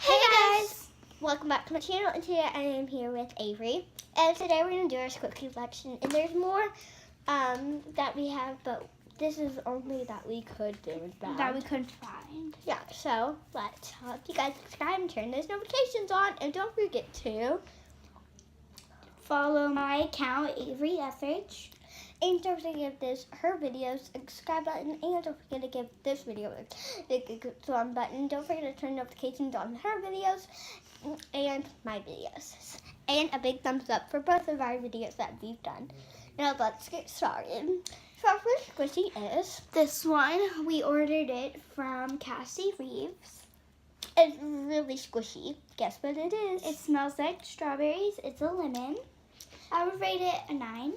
Hey guys! Welcome back to my channel, and today I am here with Avery. And today we're going to do our quick collection. And there's more that we have, but this is only that we could do that we couldn't find. Yeah, so let's hope you guys subscribe and turn those notifications on. And don't forget to follow my account, Averie Etheridge. And don't forget to give this her videos a subscribe button, and don't forget to give this video a thumbs up button. Don't forget to turn notifications on her videos and my videos. And a big thumbs up for both of our videos that we've done. Now let's get started. So our first squishy is this one. We ordered it from Averie Reeves. It's really squishy. Guess what it is? It smells like strawberries. It's a lemon. I would rate it a 9.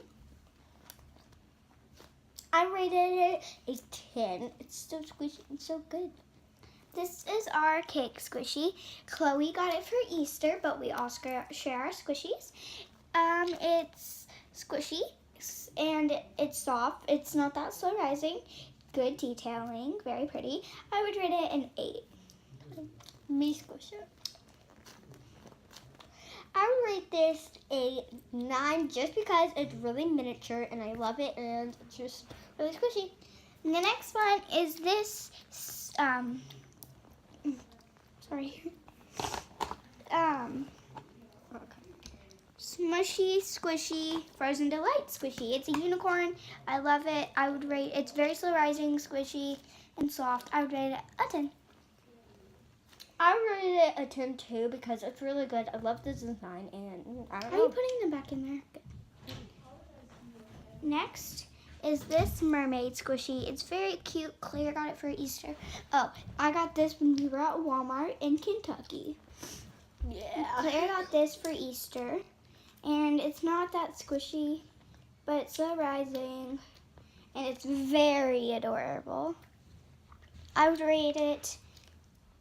I rated it a 10. It's so squishy and so good. This is our cake squishy. Chloe got it for Easter, but we all share our squishies. It's squishy and it's soft. It's not that slow rising. Good detailing, very pretty. I would rate it an 8. Me squish it. I would rate this a 9 just because it's really miniature and I love it and it's just really squishy. And the next one is this, smushy, squishy, frozen delight squishy. It's a unicorn. I love it. I would rate, it's very slow rising, squishy, and soft. I would rate it a 10. I rated it a 10 too because it's really good. I love the design and I don't know. Are you putting them back in there? Good. Next is this mermaid squishy. It's very cute. Claire got it for Easter. Oh, I got this when we were at Walmart in Kentucky. Yeah. Claire got this for Easter. And it's not that squishy, but it's slow rising. And it's very adorable. I would rate it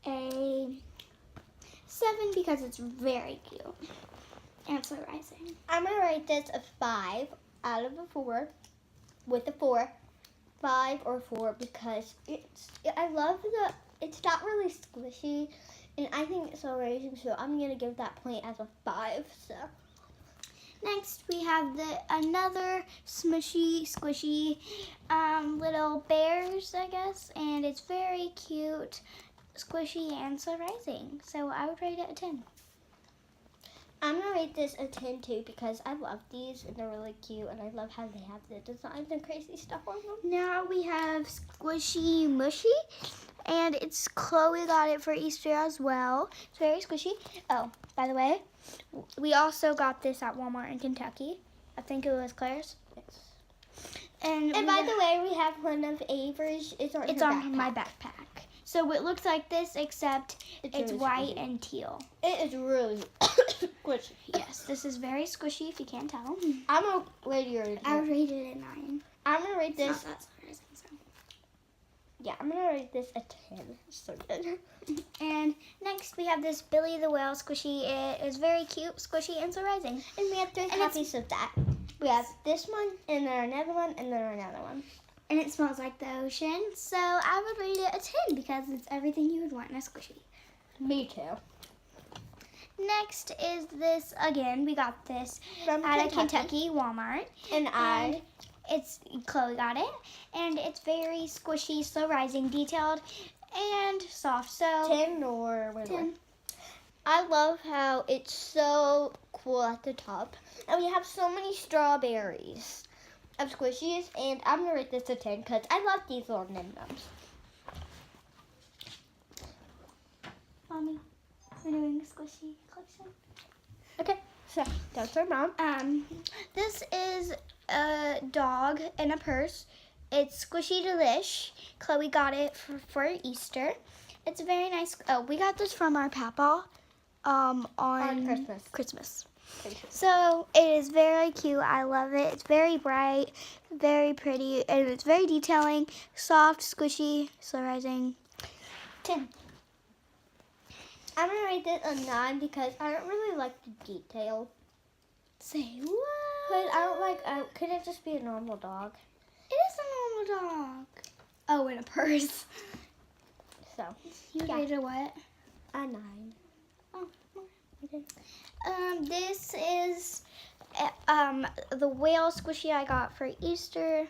a 7 because it's very cute and slow rising. I'm gonna rate this a 5 out of a 4 with a 4, 5 or 4 because I love it's not really squishy and I think it's slow rising, so I'm gonna give that point as a 5. So next we have another smushy, squishy little bears, I guess, and it's very cute, squishy and slow rising. So I would rate it a 10. I'm gonna rate this a 10 too because I love these and they're really cute and I love how they have the designs and crazy stuff on them. Now we have squishy mushy, and it's Chloe got it for Easter as well. It's very squishy. Oh, by the way, we also got this at Walmart in Kentucky. I think it was Claire's. Yes. And by the way, we have one of Avery's. It's on my backpack. So it looks like this, except it's really white squishy. and teal. It is really squishy. Yes, this is very squishy, if you can't tell. I'm gonna rate it. I would rate it a 9. I'm gonna rate this. It's not that surprising, so. Yeah, I'm gonna rate this a 10. It's so good. And next we have this Billy the Whale squishy. It is very cute, squishy, and so rising. And we have 3 copies of that. We have this one, and then another one, and then another one. And it smells like the ocean, so I would rate it a 10 because it's everything you would want in a squishy. Me too. Next is this, again, we got this From at a Kentucky Walmart. And it's Chloe got it, and it's very squishy, slow rising, detailed, and soft. So 10 or whatever. 10. I love how it's so cool at the top. And we have so many strawberries of squishies, and I'm gonna rate this a 10 because I love these little num-nums. Mommy, we're doing a squishy collection. Okay, so that's our mom. This is a dog in a purse. It's Squishy Delish. Chloe got it for Easter. It's a very nice. Oh, we got this from our papa on Christmas. So it is very cute. I love it. It's very bright, very pretty, and it's very detailing, soft, squishy, slow rising. 10. I'm gonna rate this a 9 because I don't really like the detail. Say what? But I don't like. Could it just be a normal dog? It is a normal dog. Oh, in a purse. So you rated what? A 9. This is the whale squishy I got for Easter.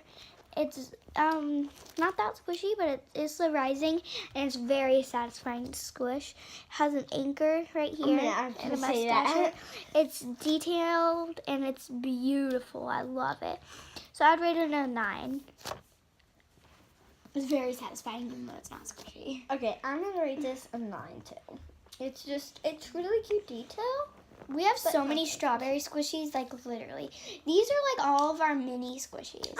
It's not that squishy, but it is the rising, and it's very satisfying to squish. It has an anchor right here and a mustache. It's detailed and it's beautiful. I love it. So I'd rate it a 9. It's very satisfying, even though it's not squishy. Okay, I'm gonna rate this a 9 too. It's really cute detail. We have so many strawberry squishies, like literally. These are like all of our mini squishies.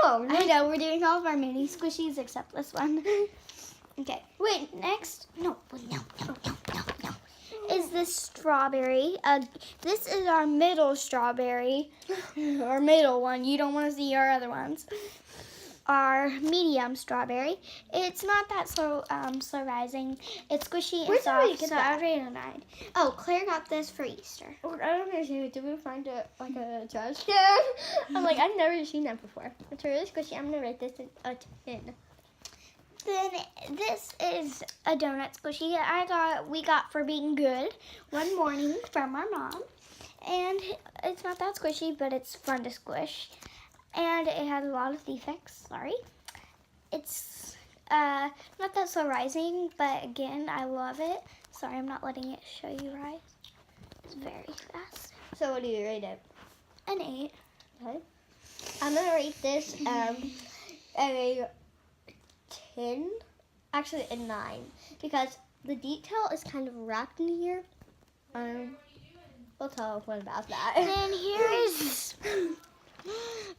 I know, we're doing all of our mini squishies except this one. Okay, wait, next. No. Is this strawberry. This is our middle strawberry. Our middle one. You don't want to see our other ones. Our medium strawberry. It's not that slow rising. It's squishy and soft, so I would rate it a 9. Oh, Claire got this for Easter. I don't understand. Did we find it like a trash can? I'm like, I've never seen that before. It's really squishy. I'm gonna rate this a 10. Then this is a donut squishy we got for being good one morning from our mom. And it's not that squishy, but it's fun to squish. And it has a lot of defects, sorry. It's not that slow rising, but again, I love it. Sorry, I'm not letting it show you rise. It's very fast. So what do you rate it? An 8. Okay. I'm gonna rate this a 10. Actually, a 9. Because the detail is kind of wrapped in here. We'll tell what about that. And then here is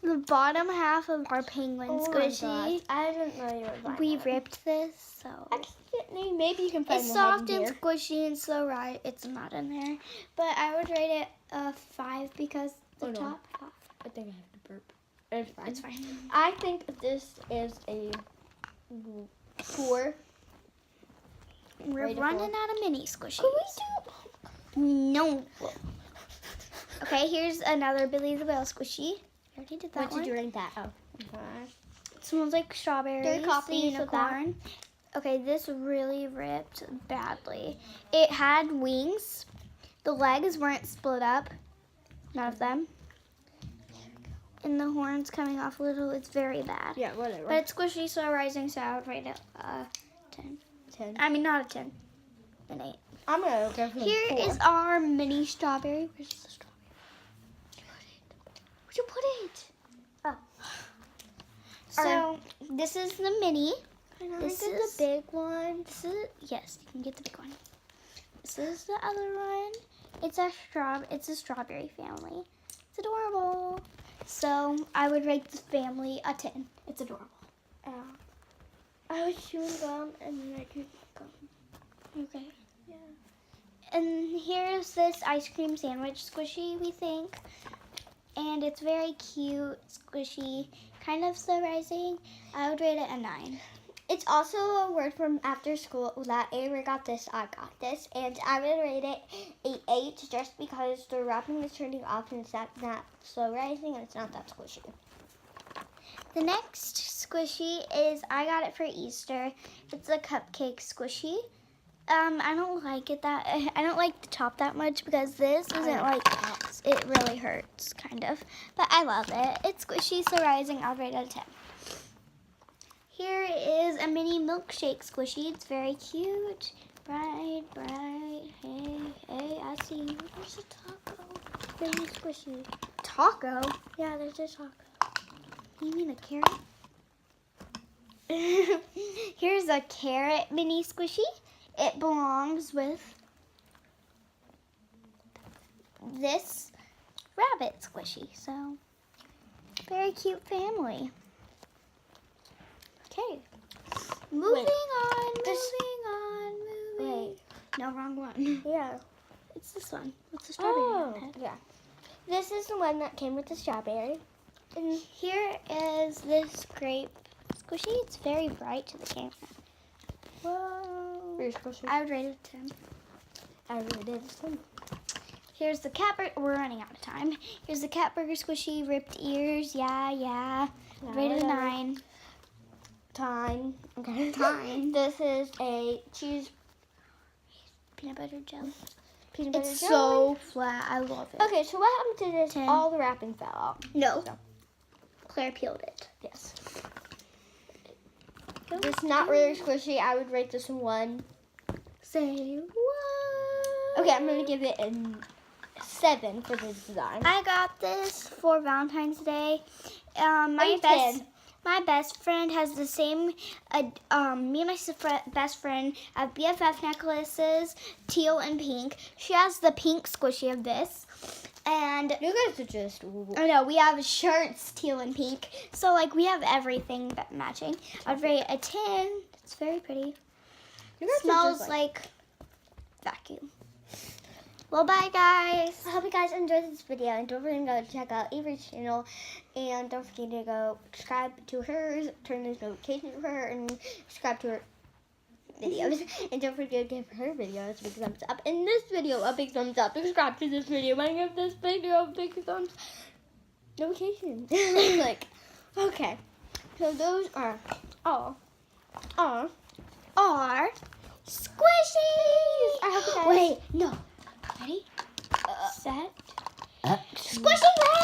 the bottom half of our penguin squishy. I didn't know you were buying We that. ripped this, so Actually, maybe you can find it's the soft head and here. squishy and slow rise. It's not in there, but I would rate it a 5 because the top half. I think I have to burp. It's fine. It's fine. I think this is a 4. We're Rate it running 4. out of mini squishies. Can we No. Okay, here's another Billy the Whale squishy. I already did that What one. did you rate that? Oh. It smells like strawberries. 3 copies the of that. unicorn. Okay, this really ripped badly. It had wings. The legs weren't split up. None of them. And the horns coming off a little. It's very bad. Yeah, whatever. But it's squishy, slow rising, so I would rate it a 10. 10. I mean, not a 10. An 8. I'm gonna go for Here 4. is our mini strawberry. Where's the strawberry? Where'd you put it? Oh. So, this is the mini. This is the big one. Yes, you can get the big one. This is the other one. It's a strawberry family. It's adorable. So I would rate this family a 10. It's adorable. I was chewing gum and then I could gum. Okay. Yeah. And here's this ice cream sandwich squishy, we think. And it's very cute, squishy, kind of slow rising. I would rate it a 9. It's also a word from after school that Averie got this, I got this. And I would rate it a 8 just because the wrapping is turning off and it's not slow rising and it's not that squishy. The next squishy is, I got it for Easter. It's a cupcake squishy. I don't like it I don't like the top that much because this isn't like, it really hurts, kind of. But I love it. It's squishy, so rising, I'll rate it a 10. Here is a mini milkshake squishy. It's very cute. Bright. Hey, I see you. There's a taco. Mini squishy. Taco? Yeah, there's a taco. You mean a carrot? Here's a carrot mini squishy. It belongs with this rabbit squishy. So, very cute family. Okay. Moving on. Wait. No, wrong one. Yeah. It's this one. What's the strawberry on it? Yeah. This is the one that came with the strawberry. And here is this grape squishy. It's very bright to the camera. Whoa. Very squishy. I would rate it a 10. I rated this one. Here's the cat burger. We're running out of time. Here's the cat burger squishy. Ripped ears. Yeah. Rated a 9. Time. Okay. Time. This is a cheese Peanut butter jelly. peanut butter It's jelly. so flat. I love it. Okay, so what happened to this? 10. All the wrapping fell out. No. So, Claire peeled it. yes. It's not really squishy. I would rate this a 1. Say what? Okay, I'm going to give it a 7 for this design. I got this for Valentine's Day. My best friend has the same. Me and my best friend have BFF necklaces, teal and pink. She has the pink squishy of this, and You guys are just... oh no, we have shirts teal and pink. So like we have everything that matching. I'd rate a 10. It's very pretty. You guys are Smells just like vacuum. Well, bye guys. I hope you guys enjoyed this video, and don't forget to go check out Averie's channel, and don't forget to go subscribe to hers, turn those notifications for her, and subscribe to her videos, and don't forget to give her videos a big thumbs up, and this video a big thumbs up, subscribe to this video, and give this video a big thumbs notification. Like, okay, so those are all Are squishies. I hope you guys... Wait, no. Ready? Set. Squishy ray!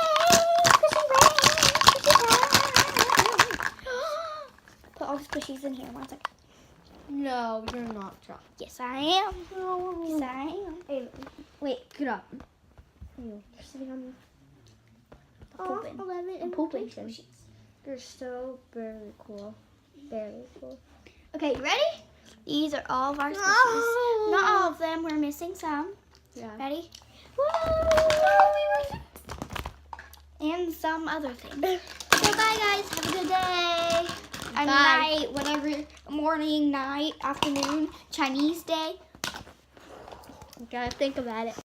Squishy ray! Squishy ray! Put all the squishies in here. 1 second. No, you're not drunk. Yes, I am. Yes, I am. Hey, wait, get up. You're sitting on I'm pooping. 11 I'm and pooping. squishies. You're so very cool. Very cool. Okay, you ready? These are all of our squishies. No. Not all of them. We're missing some. Yeah. Ready? And some other things. So bye guys. Have a good day. A Bye. night, whatever, morning, night, afternoon, Chinese day. Gotta think about it.